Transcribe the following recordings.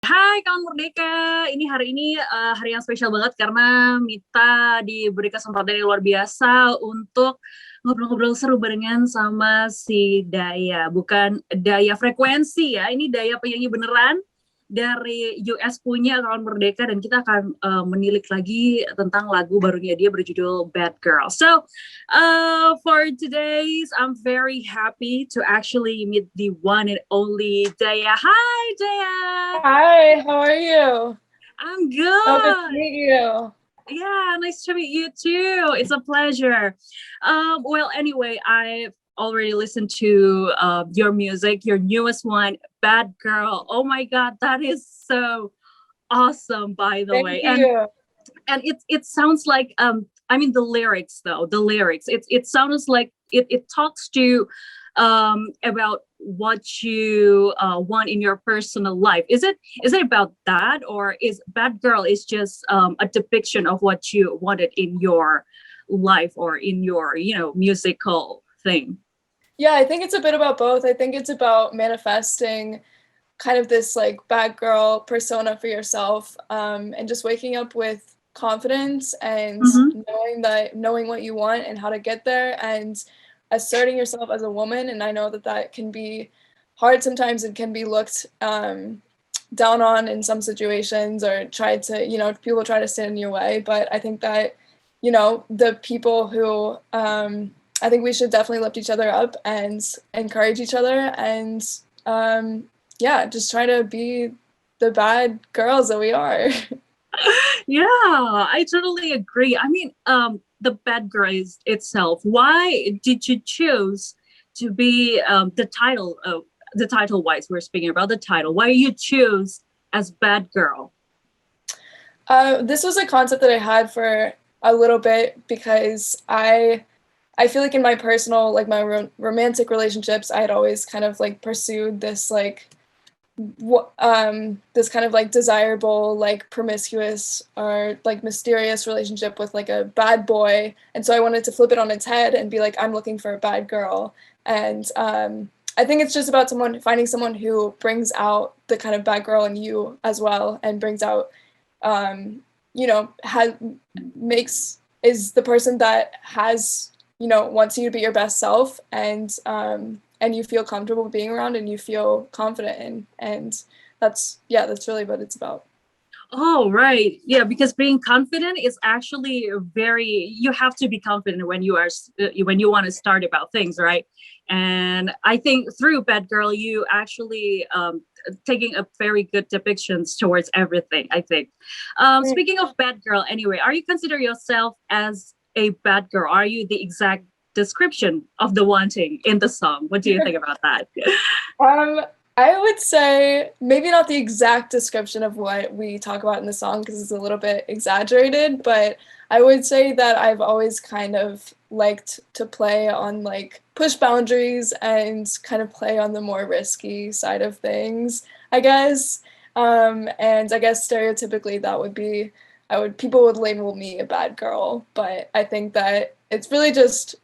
Hai Kawan Merdeka, ini hari ini hari yang spesial banget karena Mita diberi kesempatan yang luar biasa untuk ngobrol-ngobrol seru barengan sama si Daya. Bukan Daya frekuensi ya, ini Daya penyanyi beneran dari US punya Kawan Merdeka, dan kita akan menilik lagi tentang lagu barunya dia berjudul Bad Girl. So for today's, I'm very happy to actually meet the one and only Daya. Hi Daya. Hi, how are you? I'm good. So good to meet you. Yeah, nice to meet you too. It's a pleasure. Well, anyway, I've already listened to your music, your newest one, Bad Girl. Oh my God, that is so awesome, by the way. Thank you. And it sounds like I mean the lyrics, it sounds like it talks to about what you want in your personal life. Is it about that, or is Bad Girl is just a depiction of what you wanted in your life or in your musical thing? Yeah, I think it's a bit about both. I think it's about manifesting kind of this like bad girl persona for yourself, and just waking up with confidence and knowing what you want and how to get there, and asserting yourself as a woman. And I know that can be hard sometimes and can be looked down on in some situations, or tried to, people try to stand in your way. But I think that, the people who, I think we should definitely lift each other up and encourage each other, and yeah, just try to be the bad girls that we are. Yeah, I totally agree. I mean, the Bad Girl itself. Why did you choose to be the title wise? We're speaking about the title. Why you choose as Bad Girl? This was a concept that I had for a little bit because I feel like in my personal, like my romantic relationships, I had always kind of like pursued this like this kind of like desirable, like promiscuous or like mysterious relationship with like a bad boy. And so I wanted to flip it on its head and be like, I'm looking for a bad girl. And I think it's just about finding someone who brings out the kind of bad girl in you as well, and brings out, is the person that has, wants you to be your best self, and you feel comfortable being around, and you feel confident in. And that's really what it's about. Oh, right. Yeah, because being confident is actually you have to be confident when you want to start about things, right? And I think through Bad Girl, you actually taking a very good depictions towards everything, I think. Speaking of Bad Girl, anyway, are you consider yourself as a bad girl? Are you the exact description of the wanting in the song? What do you think about that? I would say maybe not the exact description of what we talk about in the song, because it's a little bit exaggerated, but I would say that I've always kind of liked to play on like push boundaries and kind of play on the more risky side of things, I guess. And I guess stereotypically that would be, people would label me a bad girl, but I think that it's really just,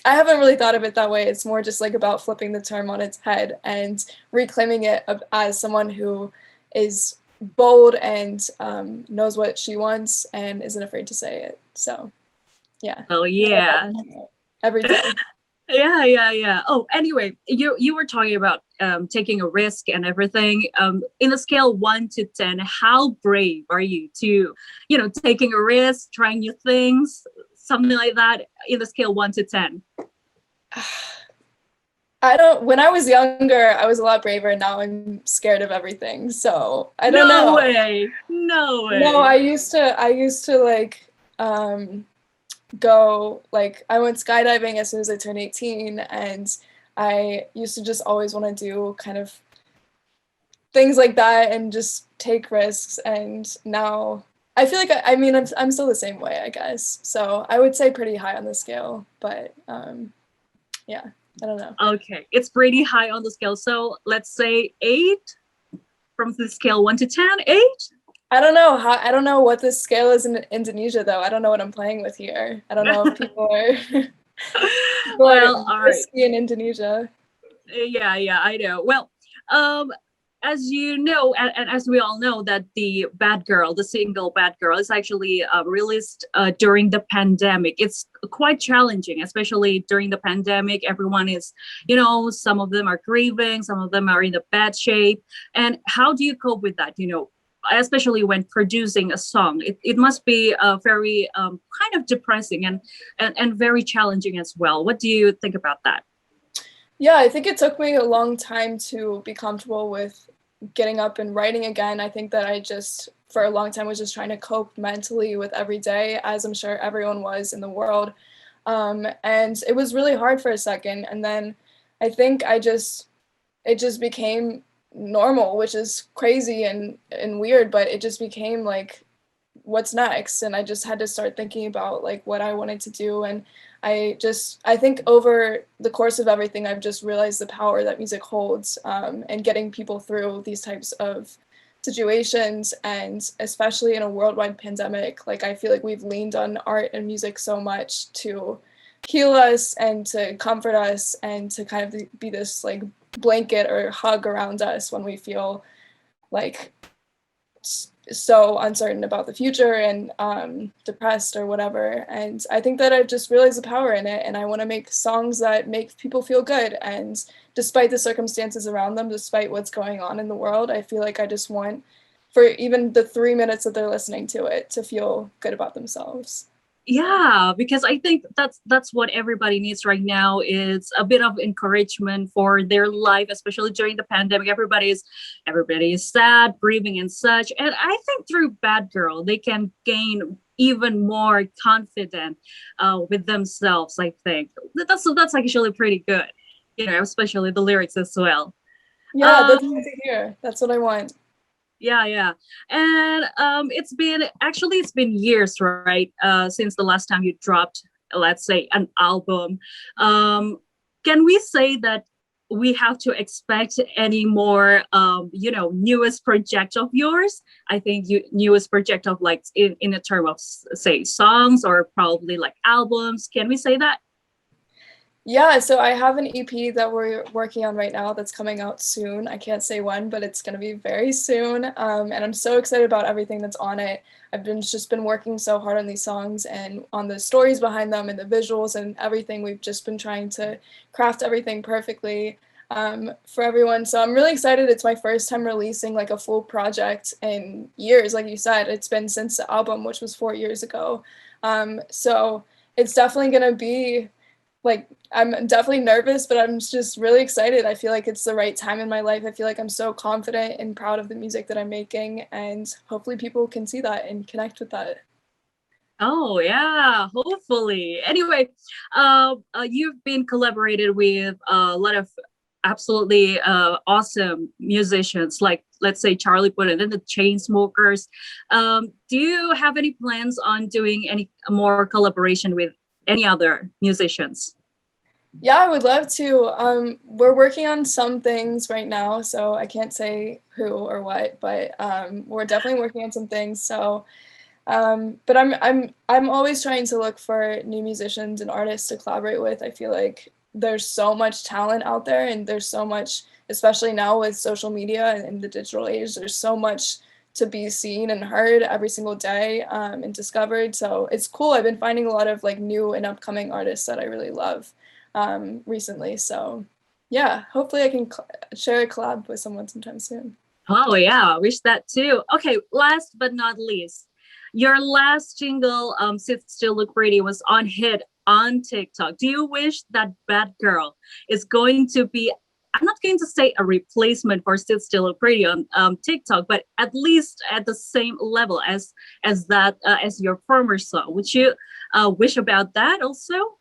I haven't really thought of it that way. It's more just like about flipping the term on its head and reclaiming it as someone who is bold and knows what she wants and isn't afraid to say it. So, yeah. Oh, yeah. Every day. Yeah. Oh, anyway, you were talking about taking a risk and everything. In a scale 1 to 10, how brave are you to, taking a risk, trying new things, something like that, in the scale 1 to 10? When I was younger, I was a lot braver, and now I'm scared of everything. So I don't know. No way. No, I used to like go, like I went skydiving as soon as I turned 18, and I used to just always want to do kind of things like that and just take risks. And now I feel like I'm still the same way, I guess. So I would say pretty high on the scale, but yeah, I don't know. Okay, it's pretty high on the scale. So let's say 8 from the scale 1 to 10. 8? I don't know I don't know what this scale is in Indonesia, though. I don't know what I'm playing with here. I don't know if people are risky in Indonesia. Yeah, I know. Well, as you know, and as we all know, that the Bad Girl, the single Bad Girl, is actually released during the pandemic. It's quite challenging, especially during the pandemic. Everyone is, some of them are grieving, some of them are in a bad shape. And how do you cope with that? Especially when producing a song, it must be very kind of depressing and very challenging as well. What do you think about that? Yeah, I think it took me a long time to be comfortable with getting up and writing again. I think that I just, for a long time, was just trying to cope mentally with every day, as I'm sure everyone was in the world. And it was really hard for a second. And then I think it just became normal, which is crazy and weird, but it just became like, what's next? And I just had to start thinking about like what I wanted to do. And I think over the course of everything, I've just realized the power that music holds, and getting people through these types of situations. And especially in a worldwide pandemic, like I feel like we've leaned on art and music so much to heal us and to comfort us and to kind of be this like blanket or hug around us when we feel like so uncertain about the future and depressed or whatever. And I think that I've just realized the power in it, and I want to make songs that make people feel good. And despite the circumstances around them, despite what's going on in the world, I feel like I just want, for even the 3 minutes that they're listening to it, to feel good about themselves. Yeah, because I think that's what everybody needs right now, is a bit of encouragement for their life, especially during the pandemic. Everybody is sad, grieving and such. And I think through Bad Girl, they can gain even more confident with themselves. I think that's actually pretty good, especially the lyrics as well. Yeah, that's good to hear. That's what I want. Yeah. And it's been years, right? Since the last time you dropped, let's say, an album. Can we say that we have to expect any more, newest project of yours? I think newest project of like in a term of say songs or probably like albums. Can we say that? Yeah, so I have an EP that we're working on right now that's coming out soon. I can't say when, but it's going to be very soon. And I'm so excited about everything that's on it. I've just been working so hard on these songs and on the stories behind them and the visuals and everything. We've just been trying to craft everything perfectly for everyone. So I'm really excited. It's my first time releasing like a full project in years. Like you said, it's been since the album, which was 4 years ago. So it's definitely going to be like, I'm definitely nervous, but I'm just really excited. I feel like it's the right time in my life. I feel like I'm so confident and proud of the music that I'm making, and hopefully people can see that and connect with that. Oh yeah, hopefully. Anyway, you've been collaborated with a lot of absolutely awesome musicians, like let's say Charlie Puth and then the Chainsmokers. Do you have any plans on doing any more collaboration with any other musicians? Yeah, I would love to. We're working on some things right now, so I can't say who or what, but we're definitely working on some things. So, but I'm always trying to look for new musicians and artists to collaborate with. I feel like there's so much talent out there, and there's so much, especially now with social media and the digital age, there's so much to be seen and heard every single day, and discovered. So it's cool. I've been finding a lot of like new and upcoming artists that I really love recently. So yeah, hopefully I can share a collab with someone sometime soon. Oh yeah, I wish that too. Okay, last but not least, your last jingle, "Sit Still Look Pretty," was on hit on TikTok. Do you wish that Bad Girl is going to be, I'm not going to say a replacement for Sit Still Look Pretty on TikTok, but at least at the same level as that as your former song? Would you wish about that also?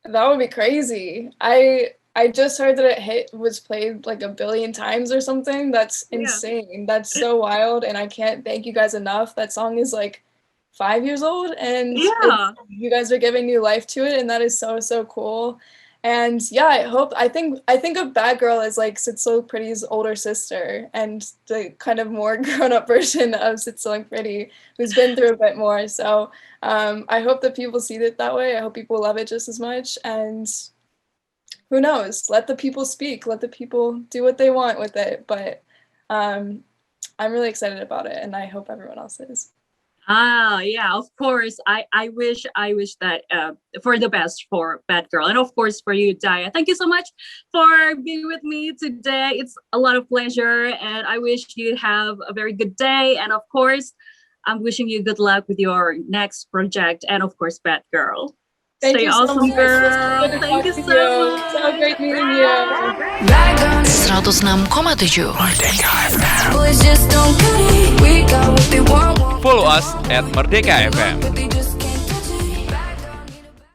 That would be crazy. I just heard that was played like 1 billion times or something. That's Yeah. insane. That's so wild, and I can't thank you guys enough. That song is like 5 years old, and Yeah. you guys are giving new life to it, and that is so cool. And yeah, I think of Bad Girl as like Sitso Pretty's older sister and the kind of more grown-up version of Sitso Pretty, who's been through a bit more. So I hope that people see it that way. I hope people love it just as much. And who knows? Let the people speak. Let the people do what they want with it. But I'm really excited about it, and I hope everyone else is. Yeah, of course. I wish that for the best for Bad Girl, and of course for you, Daya. Thank you so much for being with me today. It's a lot of pleasure, and I wish you have a very good day. And of course, I'm wishing you good luck with your next project, and of course, Bad Girl. Thank Stay you so awesome, much. girl. Thank you so much. So great meeting you. 106,7 Merdeka FM. Boys just don't get it. We got what they want. Follow us at Merdeka FM. But they